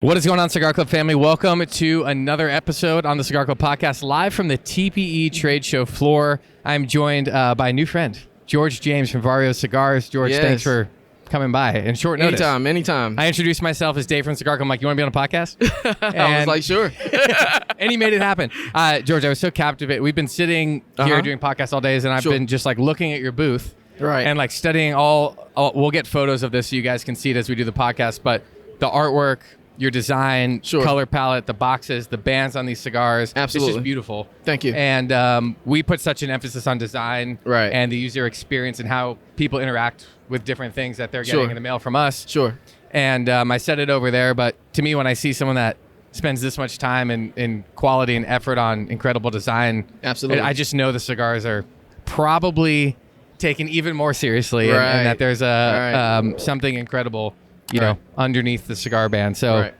What is going on, Cigar Club family? Welcome to another episode on the Cigar Club Podcast, live from the TPE trade show floor. I'm joined by a new friend, George James from Vorieo Cigars. George, thanks for coming by in short notice. Anytime. I introduced myself as Dave from Cigar Club. I'm like, you want to be on a podcast? I was like, sure. And he made it happen. George, I was so captivated. We've been sitting here doing podcasts all days, and I've been just like looking at your booth. Right. And like studying all, we'll get photos of this so you guys can see it as we do the podcast, but the artwork, your design, color palette, the boxes, the bands on these cigars. Absolutely. It's just beautiful. Thank you. And we put such an emphasis on design and the user experience and how people interact with different things that they're getting in the mail from us. Sure. And I said it over there, but to me, when I see someone that spends this much time and quality and effort on incredible design, absolutely, I just know the cigars are probably taken even more seriously and that there's something incredible you know, underneath the cigar band. So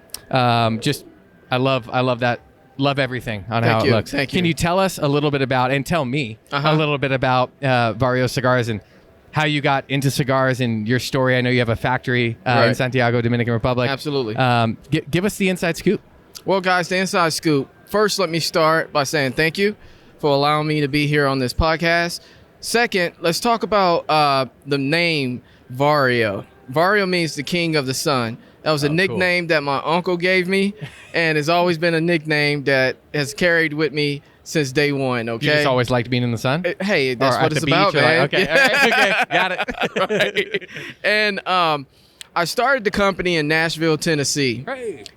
just, I love that. Love everything on how it looks. Thank you. Can you tell us a little bit about, and tell me a little bit about Vorieo Cigars and how you got into cigars and your story? I know you have a factory in Santiago, Dominican Republic. Absolutely. Give us the inside scoop. Well, guys, the inside scoop. First, let me start by saying thank you for allowing me to be here on this podcast. Second, let's talk about the name Vorieo. Vorieo means the king of the sun. That was a nickname that my uncle gave me, and has always been a nickname that has carried with me since day one, okay? You just always liked being in the sun? Hey, that's what it's about, man. Like, okay, okay, got it. Right. And I started the company in Nashville, Tennessee,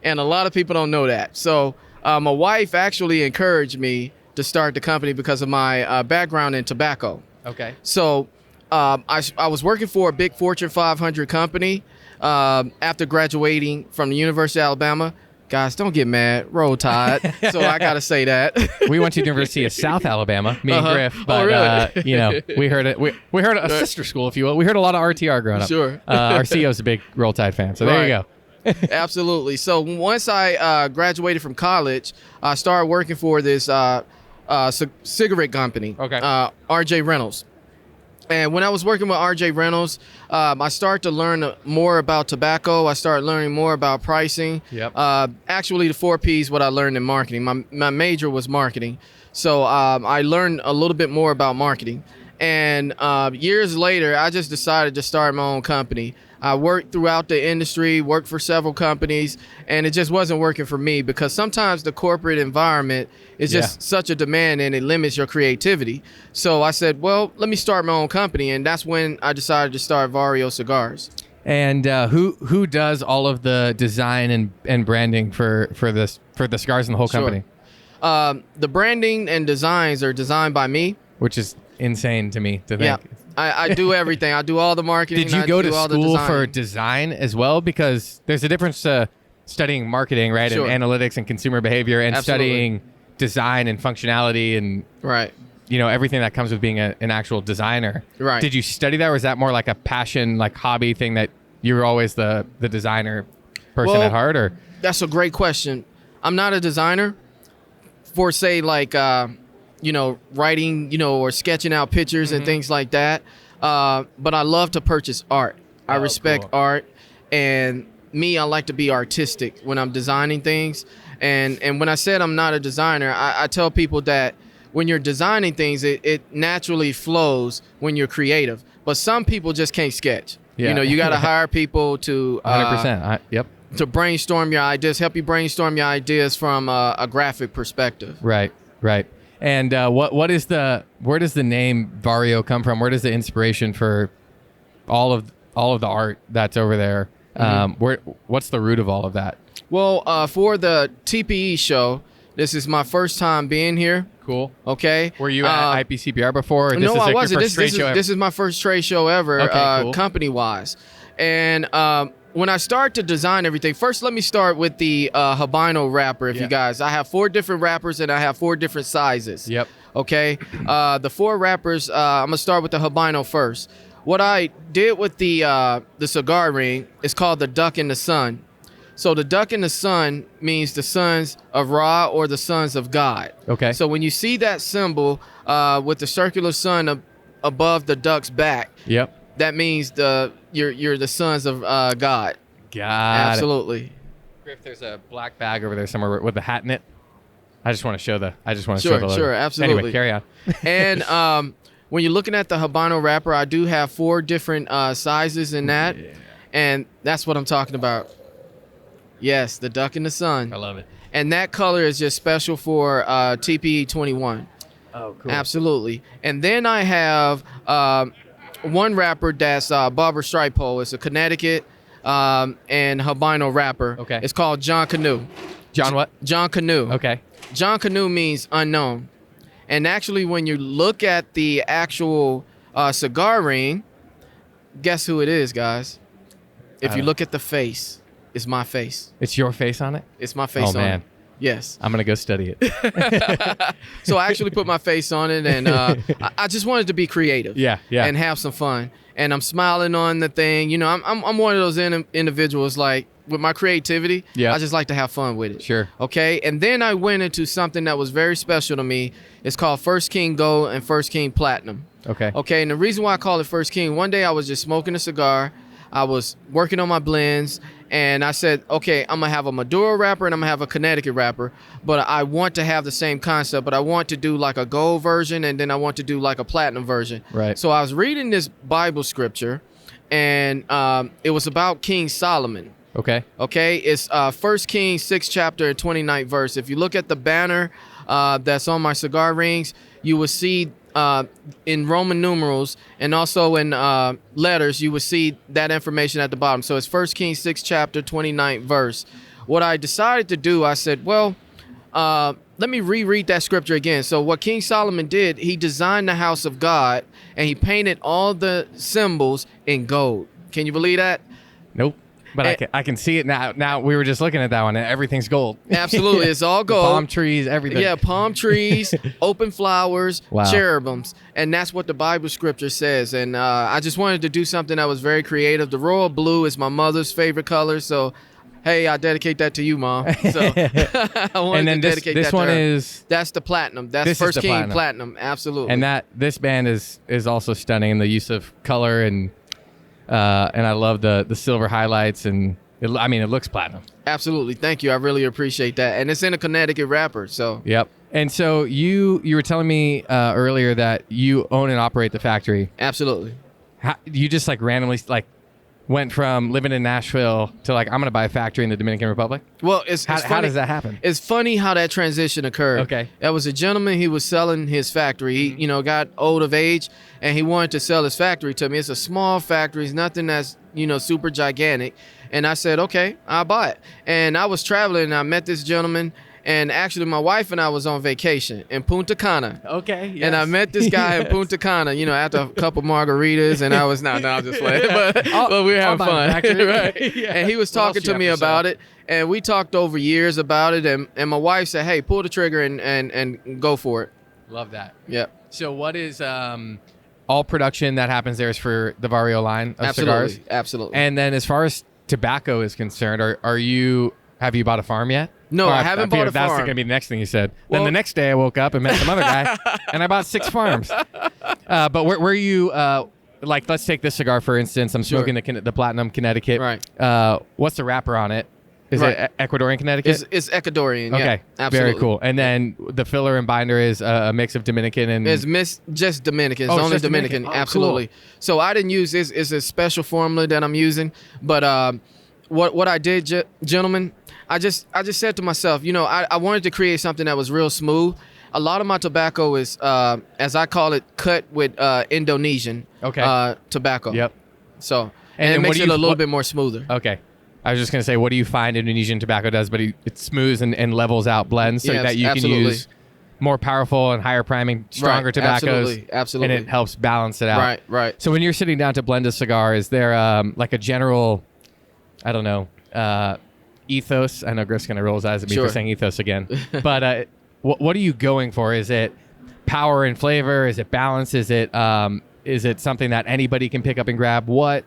and a lot of people don't know that. So my wife actually encouraged me to start the company because of my background in tobacco. Okay. So I was working for a big Fortune 500 company after graduating from the University of Alabama. Guys, don't get mad. Roll Tide. So I got to say that. We went to the University of South Alabama, me and Griff. But, really? You know, we heard it. We heard a sister school, if you will. We heard a lot of RTR growing up. Sure. Our CEO's a big Roll Tide fan. So there you go. Absolutely. So once I graduated from college, I started working for this cigarette company, RJ Reynolds. And when I was working with RJ Reynolds, I started to learn more about tobacco. I started learning more about pricing. Actually, the 4 Ps, what I learned in marketing. My major was marketing. So I learned a little bit more about marketing. And years later, I just decided to start my own company. I worked throughout the industry, worked for several companies, and it just wasn't working for me because sometimes the corporate environment is just such a demand and it limits your creativity. So I said, well, let me start my own company, and that's when I decided to start Vorieo Cigars. And who does all of the design and branding for the cigars in the whole company? The branding and designs are designed by me, which is insane to me to think. Yeah. I do everything. I do all the marketing. Did you go to school for design as well? Because there's a difference to studying marketing, right, and analytics and consumer behavior, and studying design and functionality and you know, everything that comes with being an actual designer. Right. Did you study that, or was that more like a passion, like hobby thing that you were always the designer person at heart? Or that's a great question. I'm not a designer for say like you know, writing, you know, or sketching out pictures and things like that. But I love to purchase art. I respect art, and I like to be artistic when I'm designing things. And when I said I'm not a designer, I tell people that when you're designing things, it naturally flows when you're creative. But some people just can't sketch. You know, you got to hire people to 100%. To brainstorm your ideas, help you brainstorm your ideas from a graphic perspective. Right. And where does the name Vorieo come from? Where does the inspiration for all of the art that's over there? What's the root of all of that? Well, for the TPE show, this is my first time being here. Cool. Okay. Were you at IPCPR before? Or no, I wasn't. This Got Absolutely. Griff, there's a black bag over there somewhere with a hat in it. I just want to show the logo. Sure, absolutely. Anyway, carry on. And when you're looking at the Habano wrapper, I do have 4 different sizes in that. Yeah. And that's what I'm talking about. Yes, the duck in the sun. I love it. And that color is just special for TPE 21. Oh, cool. Absolutely. And then I have one wrapper that's Barber Stripe Pole. It's a Connecticut and Habano wrapper. Okay. It's called John Canoe. John what? John Canoe. Okay. John Canoe means unknown. And actually, when you look at the actual cigar ring, guess who it is, guys? If you look at the face, it's my face. It's your face on it? It's my face on it. Yes. I'm going to go study it. So I actually put my face on it, and I just wanted to be creative. Yeah. And have some fun. And I'm smiling on the thing. You know, I'm one of those individuals, like, with my creativity, I just like to have fun with it. Sure. Okay? And then I went into something that was very special to me. It's called First King Gold and First King Platinum. Okay. Okay, and the reason why I call it First King, one day I was just smoking a cigar. I was working on my blends, and I said, okay, I'm going to have a Maduro wrapper and I'm going to have a Connecticut wrapper, but I want to have the same concept, but I want to do like a gold version, and then I want to do like a platinum version. Right. So I was reading this Bible scripture, and it was about King Solomon. Okay. It's 1 Kings 6 chapter 29th verse. If you look at the banner that's on my cigar rings, you will see in Roman numerals and also in letters, you will see that information at the bottom. So it's 1 Kings 6 chapter 29th verse. What I decided to do, I said, well, let me reread that scripture again. So what King Solomon did, he designed the house of God, and he painted all the symbols in gold. Can you believe that? Nope. But I can see it now. Now, we were just looking at that one, and everything's gold. Absolutely. It's all gold. Palm trees, everything. Yeah, palm trees, open flowers, cherubims. And that's what the Bible scripture says. And I just wanted to do something that was very creative. The royal blue is my mother's favorite color. So, hey, I dedicate that to you, Mom. So I wanted to dedicate that to her. That's the platinum. That's First King Platinum. Absolutely. And this band is also stunning in the use of color, and I love the silver highlights, and it looks platinum. Absolutely. Thank you. I really appreciate that. And it's in a Connecticut wrapper. So. Yep. And so you were telling me earlier that you own and operate the factory. Absolutely. You just like randomly went from living in Nashville to like, I'm going to buy a factory in the Dominican Republic? Well, it's funny. How does that happen? It's funny how that transition occurred. Okay. There was a gentleman, he was selling his factory. He, got old of age, and he wanted to sell his factory to me. It's a small factory. It's nothing that's, super gigantic. And I said, okay, I'll buy it. And I was traveling, and I met this gentleman. And actually, my wife and I was on vacation in Punta Cana. Okay, yes. And I met this guy in Punta Cana, after a couple margarritas, and I was, I'm just playing. But we were having fun. Right? Yeah. And he was talking to me about it, and we talked over years about it, and my wife said, hey, pull the trigger and go for it. Love that. Yep. So what is all production that happens there is for the Vorieo line of cigars? Absolutely. And then as far as tobacco is concerned, have you bought a farm yet? No, I haven't bought a farm. That's going to be the next thing you said. Then the next day I woke up and met some other guy, and I bought 6 farms. But where you, let's take this cigar, for instance. I'm smoking the Platinum Connecticut. Right. What's the wrapper on it? Is it Ecuadorian Connecticut? It's Ecuadorian, okay. Yeah. Absolutely. Very cool. And then the filler and binder is a mix of Dominican and... It's just Dominican. It's only Dominican. Oh, absolutely. Cool. So I didn't use this. It's a special formula that I'm using. But what I did, gentlemen, I just said to myself, I wanted to create something that was real smooth. A lot of my tobacco is, as I call it, cut with Indonesian tobacco. Yep. So, and it makes it a little bit more smoother. Okay. I was just going to say, what do you find Indonesian tobacco does? But it smooths and levels out blends so that you can use more powerful and higher priming, stronger tobaccos. Absolutely. And it helps balance it out. Right. So when you're sitting down to blend a cigar, is there like a general, I don't know, ethos? I know Griff's going to roll his eyes at me for saying ethos again. But what are you going for? Is it power and flavor? Is it balance? Is it something that anybody can pick up and grab? What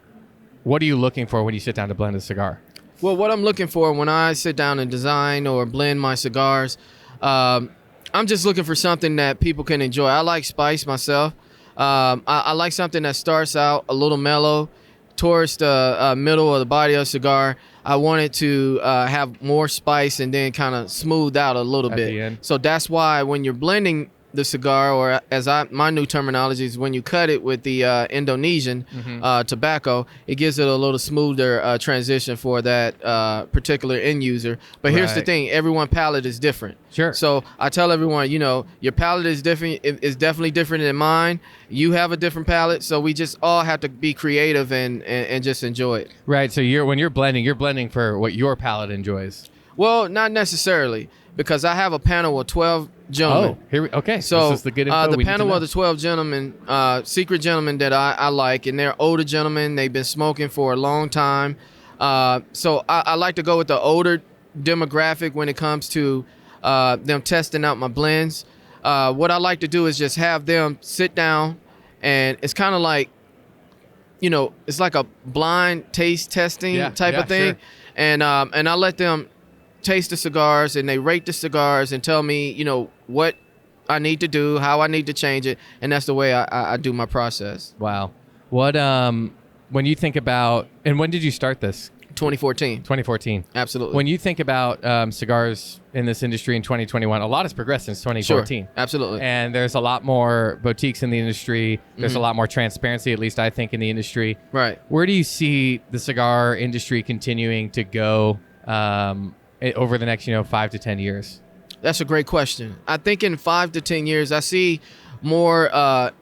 are you looking for when you sit down to blend a cigar? Well, what I'm looking for when I sit down and design or blend my cigars, I'm just looking for something that people can enjoy. I like spice myself. I like something that starts out a little mellow towards the middle of the body of the cigar, I wanted to have more spice and then kind of smooth out a little bit. So that's why when you're blending the cigar, or my new terminology is when you cut it with the Indonesian tobacco, it gives it a little smoother transition for that particular end user. But here's the thing: everyone's palate is different. Sure. So I tell everyone, your palate is different. It's definitely different than mine. You have a different palate, so we just all have to be creative and just enjoy it. Right. So when you're blending for what your palate enjoys. Well, not necessarily, because I have a panel of 12 gentlemen. Okay. So this is the good info the panel of the 12 gentlemen, secret gentlemen that I like, and they're older gentlemen. They've been smoking for a long time. So I like to go with the older demographic when it comes to them testing out my blends. What I like to do is just have them sit down, and it's kind of like, it's like a blind taste testing type of thing. Sure. And I let them taste the cigars, and they rate the cigars and tell me, what I need to do, how I need to change it, and that's the way I do my process. Wow. What when you think about, and when did you start this? 2014. 2014. Absolutely. When you think about cigars in this industry in 2021, a lot has progressed since 2014. Sure. Absolutely. And there's a lot more boutiques in the industry. There's a lot more transparency, at least I think, in the industry. Right. Where do you see the cigar industry continuing to go over the next 5 to 10 years? That's a great question. I think in 5 to 10 years, I see more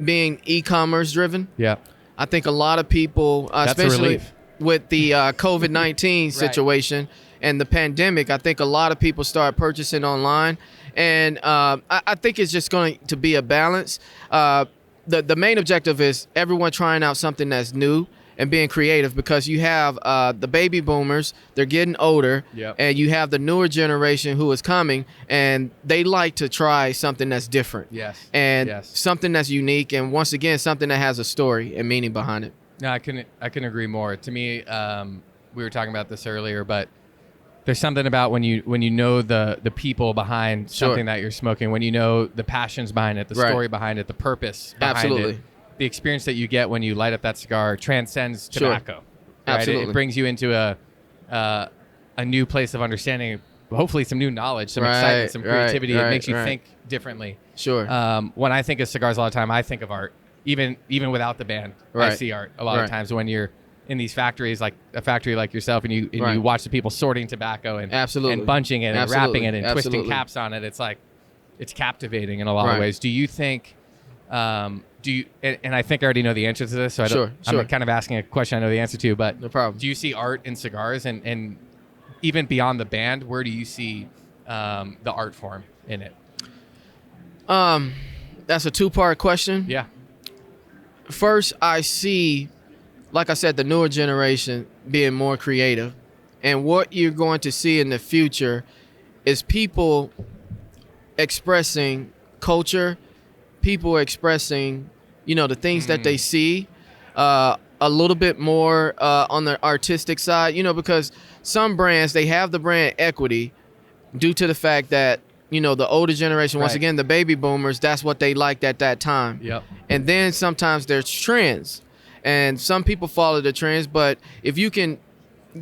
being e-commerce driven. Yeah. I think a lot of people, especially with the COVID-19 situation and the pandemic, I think a lot of people start purchasing online. And I think it's just going to be a balance. The main objective is everyone trying out something that's new and being creative, because you have the baby boomers, they're getting older, and you have the newer generation who is coming, and they like to try something that's different. Yes. And something that's unique, and once again, something that has a story and meaning behind it. No, I couldn't agree more. To me, we were talking about this earlier, but there's something about when you know the people behind something that you're smoking, when you know the passions behind it, the story behind it, the purpose behind it. The experience that you get when you light up that cigar transcends tobacco. Right? Absolutely. It brings you into a new place of understanding, hopefully some new knowledge, some excitement, some creativity. It makes you think differently. Sure. When I think of cigars a lot of time, I think of art. Even without the band, I see art a lot of times when you're in these factories, like a factory like yourself, and you watch the people sorting tobacco and bunching it and wrapping it and twisting caps on it. It's like, it's captivating in a lot of ways. Do you think... and I think I already know the answer to this, so I'm kind of asking a question I know the answer to, but no problem. Do you see art in cigars, and even beyond the band, where do you see the art form in it? That's a two-part question. Yeah. First, I see, like I said, the newer generation being more creative, and what you're going to see in the future is people expressing culture, people expressing, the things that they see a little bit more on the artistic side, because some brands, they have the brand equity due to the fact that, the older generation, once again, the baby boomers, that's what they liked at that time. Yep. And then sometimes there's trends, and some people follow the trends, but if you can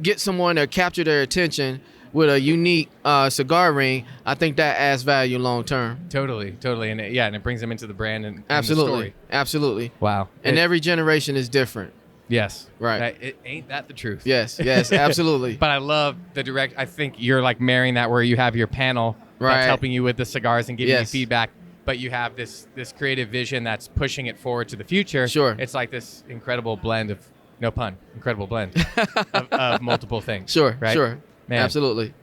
get someone to capture their attention with a unique cigar ring, I think that adds value long term. Totally, and it brings them into the brand and the story. Absolutely. Wow. And every generation is different. Yes. Right. Ain't that the truth? Yes, absolutely. But I love the I think you're like marrying that where you have your panel that's helping you with the cigars and giving you feedback, but you have this creative vision that's pushing it forward to the future. Sure. It's like this incredible blend of, no pun, incredible blend of multiple things. Sure, right? Sure. Man, absolutely.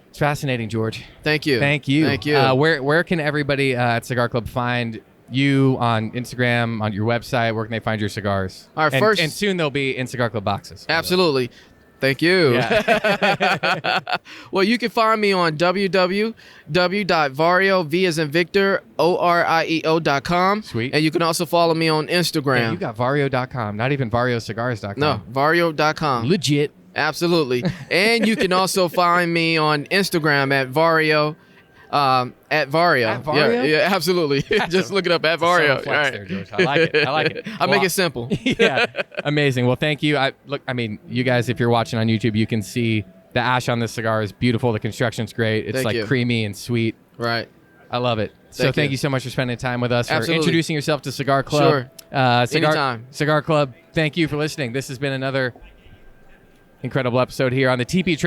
It's fascinating, George. Thank you. Where can everybody at Cigar Club find you on Instagram, on your website? Where can they find your cigars? And soon they'll be in Cigar Club boxes. Absolutely. Thank you. Yeah. Well, you can find me on www.vorieo, V as in Victor, ORIEO.com. Sweet. And you can also follow me on Instagram. Yeah, you got Vorieo.com, not even VorieoCigars.com. No, Vorieo.com. Legit. Absolutely. And you can also find me on Instagram at Vorieo, At Vorieo. At Vorieo? Yeah, absolutely. Just look it up at Vorieo. All right. There, George. I like it. I make it simple. Yeah, amazing. Well, thank you. You guys, if you're watching on YouTube, you can see the ash on this cigar is beautiful. The construction's great. It's creamy and sweet. Right. I love it. Thank you so much for spending time with us, Absolutely. for introducing yourself to Cigar Club. Sure. Anytime. Cigar Club, thank you for listening. This has been another incredible episode here on the TPE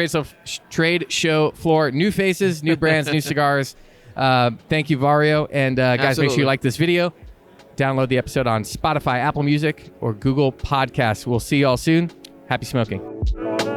Trade Show floor. New faces, new brands, new cigars. Thank you, Vorieo. And guys, make sure you like this video. Download the episode on Spotify, Apple Music, or Google Podcasts. We'll see you all soon. Happy smoking.